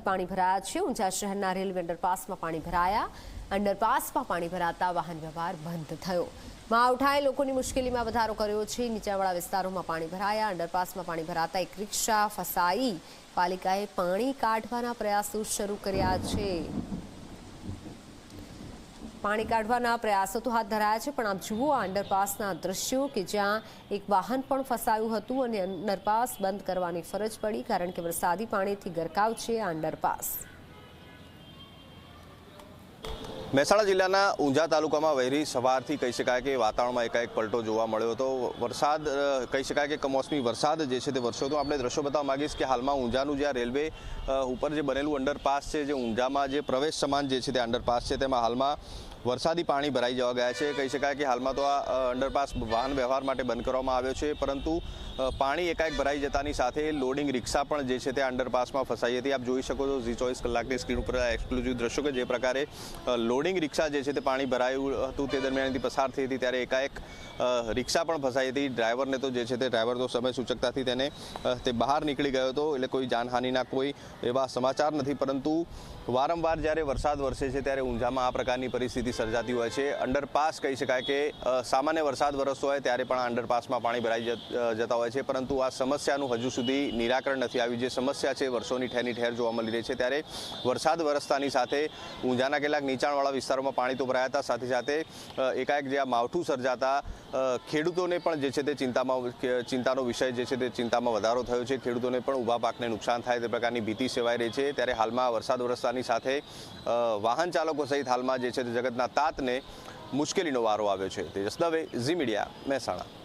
પાણી ભરાયા છે। ઊંઝા શહેરના રેલવે અંડરપાસમાં પાણી ભરાયા। અંડરપાસમાં પાણી ભરાતા વાહન વ્યવહાર બંધ થયો। માવઠાએ લોકોની મુશ્કેલીમાં વધારો કર્યો છે। નીચાણવાળા વિસ્તારોમાં પાણી ભરાયા। અંડરપાસમાં પાણી ભરાતા એક રિક્ષા ફસાઈ। પાલિકાએ પાણી કાઢવાના પ્રયાસો શરૂ કર્યા છે। પાણી કાઢવાના પ્રયાસો તો હાથ ધરાયા છે, પણ આપ જુઓ આ અંડરપાસના દ્રશ્યો કે જ્યાં એક વાહન પણ ફસાયું હતું અને અંડરપાસ બંધ કરવાની ફરજ પડી, કારણ કે વરસાદી પાણીથી ગરકાવ છે આ અંડરપાસ। મહેસાણા જિલ્લાના ઊંઝા તાલુકામાં વહેલી સવારથી કહી શકાય કે વાતાવરણમાં એકાએક પલટો જોવા મળ્યો હતો। વરસાદ કહી શકાય કે કમોસમી વરસાદ જે છે તે વરસ્યો હતો। આપણે દ્રશ્યો બતાવવા માંગીશ કે હાલમાં ઊંઝાનું જે રેલવે ઉપર જે બનેલું અંડરપાસ છે, જે ઊંઝામાં જે પ્રવેશ સમાન જે છે તે અંડરપાસ છે, તેમાં હાલમાં વરસાદી પાણી ભરાઈ જવા ગયા છે। કહી શકાય કે હાલમાં તો આ અંડરપાસ વાહન વ્યવહાર માટે બંધ કરવામાં આવ્યો છે, પરંતુ પાણી એકાએક ભરાઈ જતાની સાથે લોડિંગ રિક્ષા પણ જે છે તે અંડરપાસમાં ફસાઈ હતી। આપ જોઈ શકો છો ઝી 24 કલાકની સ્ક્રીન ઉપર એક્સક્લુઝિવ દ્રશ્યો કે જે પ્રકારે લોડિંગ રિક્ષા જે છે તે પાણી ભરાયું હતું તે દરમિયાનથી પસાર થઈ હતી, ત્યારે એકાએક રિક્ષા પણ ફસાઈ હતી। ડ્રાઈવરને તો જે છે તે ડ્રાઈવર તો સમય સૂચકતાથી તે બહાર નીકળી ગયો હતો, એટલે કોઈ જાનહાનિના કોઈ એવા સમાચાર નથી। પરંતુ વારંવાર જ્યારે વરસાદ વરસે છે ત્યારે ઊંઝામાં આ પ્રકારની પરિસ્થિતિ સર્જાતી હોય છે। અંડરપાસ કહી શકાય કે સામાન્ય વરસાદ વરસતો હોય ત્યારે પણ અંડરપાસમાં પાણી ભરાઈ જતા હોય છે, પરંતુ આ સમસ્યાનું હજુ સુધી નિરાકરણ નથી આવ્યું। જે સમસ્યા છે વર્ષોની ઠેરની ઠેર જોવા મળી રહી છે, ત્યારે વરસાદ વરસતાની સાથે ઊંઝાના કેટલાક નીચાણવાળા વિસ્તારોમાં પાણી તો ભરાયા હતા, સાથે સાથે એકાએક જે આ માવઠું સર્જાતા ખેડૂતોને પણ જે છે તે ચિંતાનો વિષય જે છે તે ચિંતામાં વધારો થયો છે। ખેડૂતોને પણ ઊભા પાકને નુકસાન થાય તે પ્રકારની ભીતિ સેવાઈ રહી છે। ત્યારે હાલમાં વરસાદ વરસતાની સાથે વાહન ચાલકો સહિત હાલમાં જે છે તે જગતના તાતને મુશ્કેલીનો વારો આવ્યો છે। તેજસ દવે, ઝી મીડિયા, મહેસાણા।